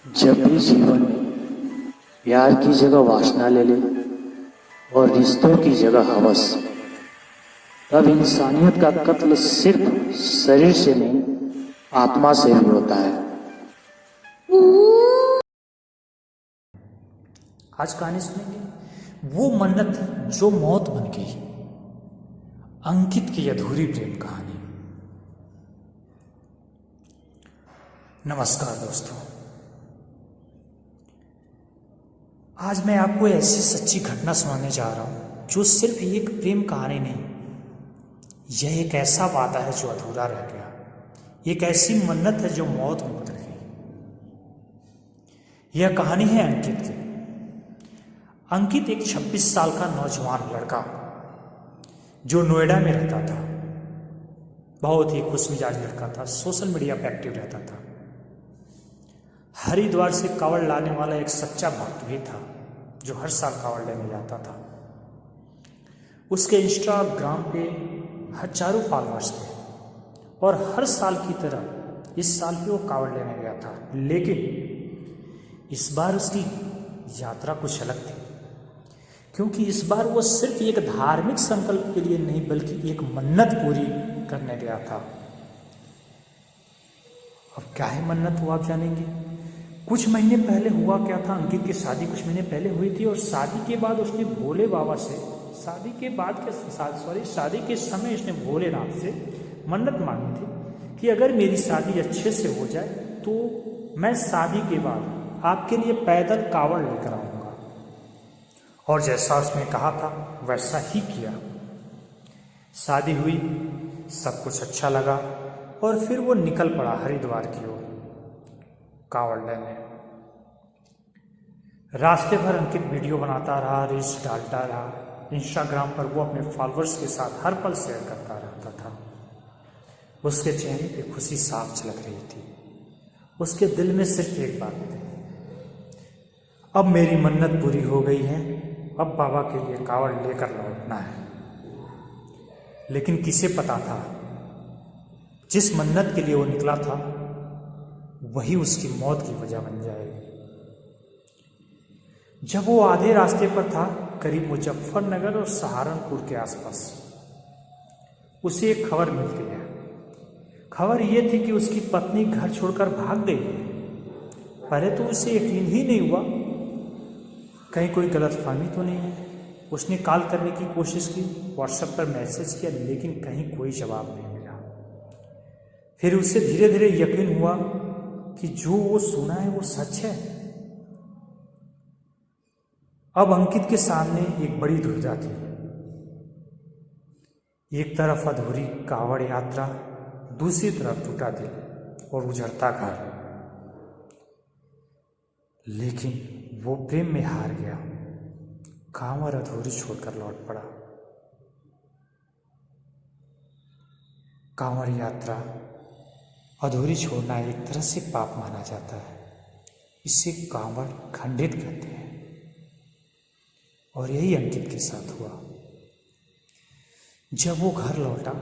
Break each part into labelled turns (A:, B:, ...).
A: जब भी जीवन में प्यार की जगह वासना ले ले और रिश्तों की जगह हवस, तब इंसानियत का कत्ल सिर्फ शरीर से नहीं, आत्मा से भी होता है।
B: आज कहानी सुनेंगे वो मन्नत जो मौत बन गई, अंकित की अधूरी प्रेम कहानी। नमस्कार दोस्तों, आज मैं आपको ऐसी सच्ची घटना सुनाने जा रहा हूं जो सिर्फ एक प्रेम कहानी नहीं, यह एक ऐसा वादा है जो अधूरा रह गया, एक ऐसी मन्नत है जो मौत में बदल गई। यह कहानी है अंकित की। अंकित एक 26 साल का नौजवान लड़का जो नोएडा में रहता था। बहुत ही खुशमिजाज लड़का था, सोशल मीडिया पर एक्टिव रहता था। हरिद्वार से कांवड़ लाने वाला एक सच्चा भक्त भी था जो हर साल कांवड़ लेने जाता था। उसके इंस्टाग्राम पे हजारों फॉलोअर्स थे और हर साल की तरह इस साल भी वो कांवड़ लेने गया था। लेकिन इस बार उसकी यात्रा कुछ अलग थी, क्योंकि इस बार वो सिर्फ एक धार्मिक संकल्प के लिए नहीं बल्कि एक मन्नत पूरी करने गया था। अब क्या है मन्नत वो आप जानेंगे। कुछ महीने पहले हुआ क्या था, अंकित की शादी कुछ महीने पहले हुई थी और शादी के बाद उसने भोले बाबा से शादी के समय उसने भोलेनाथ से मन्नत मांगी थी कि अगर मेरी शादी अच्छे से हो जाए तो मैं शादी के बाद आपके लिए पैदल कांवड़ लेकर आऊँगा। और जैसा उसने कहा था वैसा ही किया। शादी हुई, सब कुछ अच्छा लगा और फिर वो निकल पड़ा हरिद्वार की ओर कांवड़ लेने। रास्ते भर अंकित वीडियो बनाता रहा, रील्स डालता रहा। इंस्टाग्राम पर वो अपने फॉलोअर्स के साथ हर पल शेयर करता रहता था। उसके चेहरे पे खुशी साफ झलक रही थी। उसके दिल में सिर्फ एक बात थी, अब मेरी मन्नत पूरी हो गई है, अब बाबा के लिए कांवड़ लेकर लौटना है। लेकिन किसे पता था जिस मन्नत के लिए वो निकला था वही उसकी मौत की वजह बन जाएगी। जब वो आधे रास्ते पर था, करीब मुजफ्फरनगर और सहारनपुर के आसपास, उसे एक खबर मिल गई है। खबर ये थी कि उसकी पत्नी घर छोड़कर भाग गई है। पहले तो उसे यकीन ही नहीं हुआ, कहीं कोई गलतफहमी तो नहीं है। उसने कॉल करने की कोशिश की, व्हाट्सएप पर मैसेज किया, लेकिन कहीं कोई जवाब नहीं मिला। फिर उसे धीरे धीरे यकीन हुआ कि जो वो सुना है वो सच है। अब अंकित के सामने एक बड़ी दुविधा थी। एक तरफ अधूरी कांवड़ यात्रा, दूसरी तरफ टूटा दिल और उजड़ता घर। लेकिन वो प्रेम में हार गया, कांवड़ अधूरी छोड़कर लौट पड़ा। कांवड़ यात्रा अधूरी छोड़ना एक तरह से पाप माना जाता है। इसे कांवड़ खंडित कहते हैं और यही अंकित के साथ हुआ। जब वो घर लौटा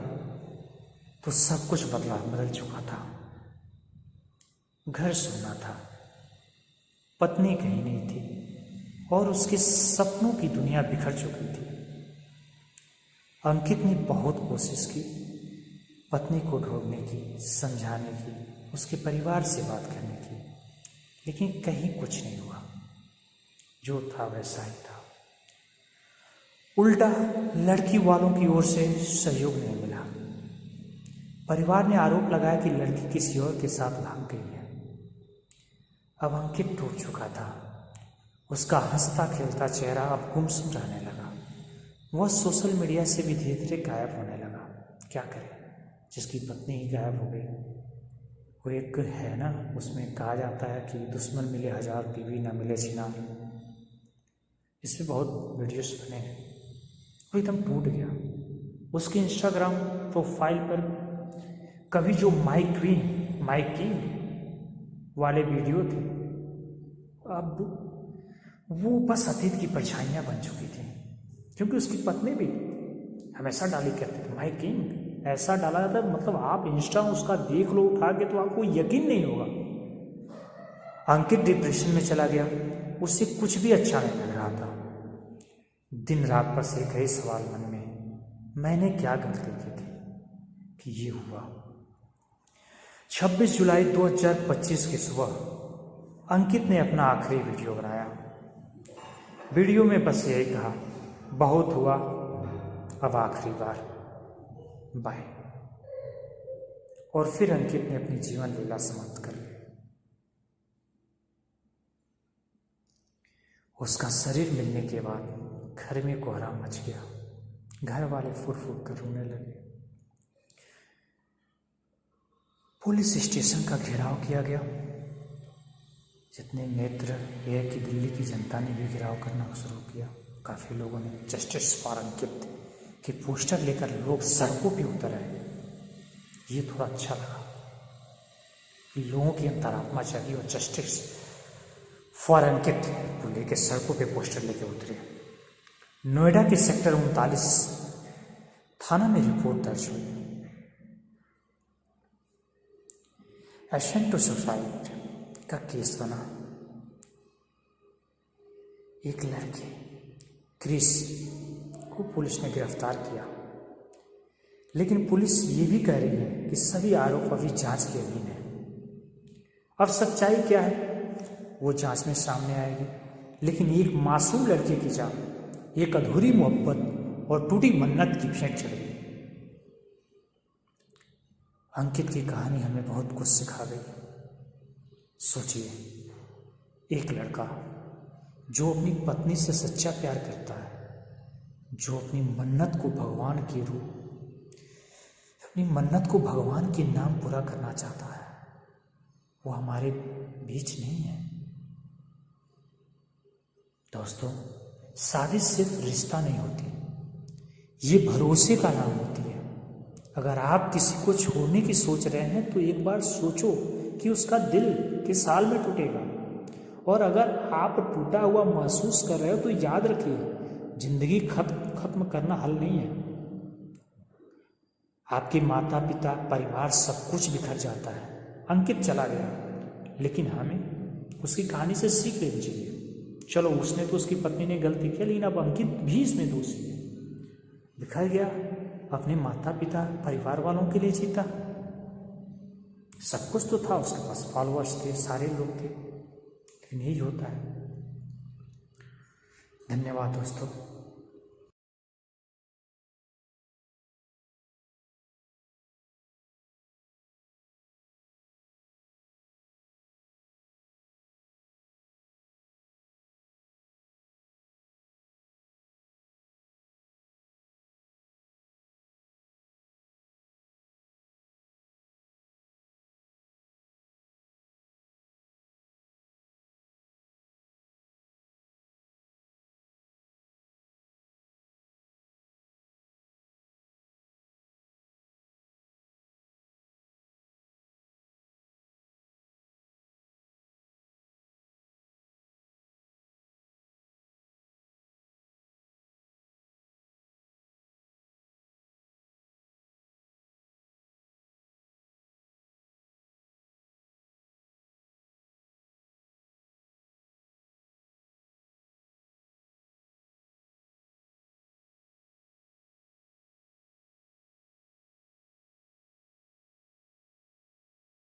B: तो सब कुछ बदल चुका था। घर सूना था, पत्नी कहीं नहीं थी और उसके सपनों की दुनिया बिखर चुकी थी। अंकित ने बहुत कोशिश की पत्नी को ढूंढने की, समझाने की, उसके परिवार से बात करने की, लेकिन कहीं कुछ नहीं हुआ। जो था वैसा ही था। उल्टा लड़की वालों की ओर से सहयोग नहीं मिला। परिवार ने आरोप लगाया कि लड़की किसी और के साथ भाग गई है। अब अंकित टूट चुका था। उसका हंसता खेलता चेहरा अब गुमसुम रहने लगा। वह सोशल मीडिया से भी धीरे धीरे गायब होने लगा। क्या करे, जिसकी पत्नी ही गायब हो गई। वो एक है ना, उसमें कहा जाता है कि दुश्मन मिले हजार, बीवी ना मिले चिनार। इसमें बहुत वीडियोस बने हैं। वो एकदम टूट गया। उसके इंस्टाग्राम प्रोफाइल पर कभी जो माई किंग वाले वीडियो थे, अब वो बस अतीत की परछाइयाँ बन चुकी थी। क्योंकि उसकी पत्नी भी हमेशा डाली करती थी माई किंग। ऐसा डाला जाता है, मतलब आप इंस्टा उसका देख लो उठा के तो आपको यकीन नहीं होगा। अंकित डिप्रेशन में चला गया। उसे कुछ भी अच्छा नहीं लग रहा था। दिन रात बस एक ही सवाल मन में, मैंने क्या गलती की थी कि ये हुआ। 26 जुलाई 2025 की सुबह अंकित ने अपना आखिरी वीडियो बनाया। वीडियो में बस यही कहा, बहुत हुआ, अब आखिरी बार, बाय। और फिर अंकित ने अपनी जीवन लीला समाप्त कर ली। उसका शरीर मिलने के बाद घर में कोहराम मच गया। घर वाले फुट फुट कर रोने लगे। पुलिस स्टेशन का घेराव किया गया। जितने नेत्र ये कि दिल्ली की जनता ने भी घेराव करना शुरू किया। काफी लोगों ने जस्टिस फॉर अंकित के पोस्टर लेकर लोग सड़कों पे उतर आए। ये थोड़ा अच्छा लगा कि लोगों की अंतरात्मा जागी और जस्टिस फॉर अंकित को लेकर सड़कों पे पोस्टर लेके उतरे। नोएडा के सेक्टर 39 थाना में रिपोर्ट दर्ज हुई। एसेंट टू सुसाइड का केस बना। एक लड़के क्रिस को पुलिस ने गिरफ्तार किया, लेकिन पुलिस ये भी कह रही है कि सभी आरोप अभी जांच के अधीन है। अब सच्चाई क्या है वो जांच में सामने आएगी, लेकिन एक मासूम लड़के की जान, एक अधूरी मोहब्बत और टूटी मन्नत की भेंट चढ़ी। अंकित की कहानी हमें बहुत कुछ सिखा गई। सोचिए, एक लड़का जो अपनी पत्नी से सच्चा प्यार करता है, जो अपनी मन्नत को भगवान के रूप, अपनी मन्नत को भगवान के नाम पूरा करना चाहता है, वो हमारे बीच नहीं है। दोस्तों, शादी सिर्फ रिश्ता नहीं होती, ये भरोसे का नाम होती है। अगर आप किसी को छोड़ने की सोच रहे हैं तो एक बार सोचो कि उसका दिल किस साल में टूटेगा। और अगर आप टूटा हुआ महसूस कर रहे हो तो याद रखिए, जिंदगी खत्म करना हल नहीं है। आपके माता पिता, परिवार, सब कुछ बिखर जाता है। अंकित चला गया, लेकिन हमें उसकी कहानी से सीख लेनी चाहिए। चलो, उसने तो, उसकी पत्नी ने गलती की, लेकिन अब अंकित भी इसमें दोषी है। बिखर गया, अपने माता पिता, परिवार वालों के लिए जीता। सब कुछ तो था उसके पास, फॉलोअर्स थे, सारे लोग थे, लेकिन यही होता है। धन्यवाद दोस्तों।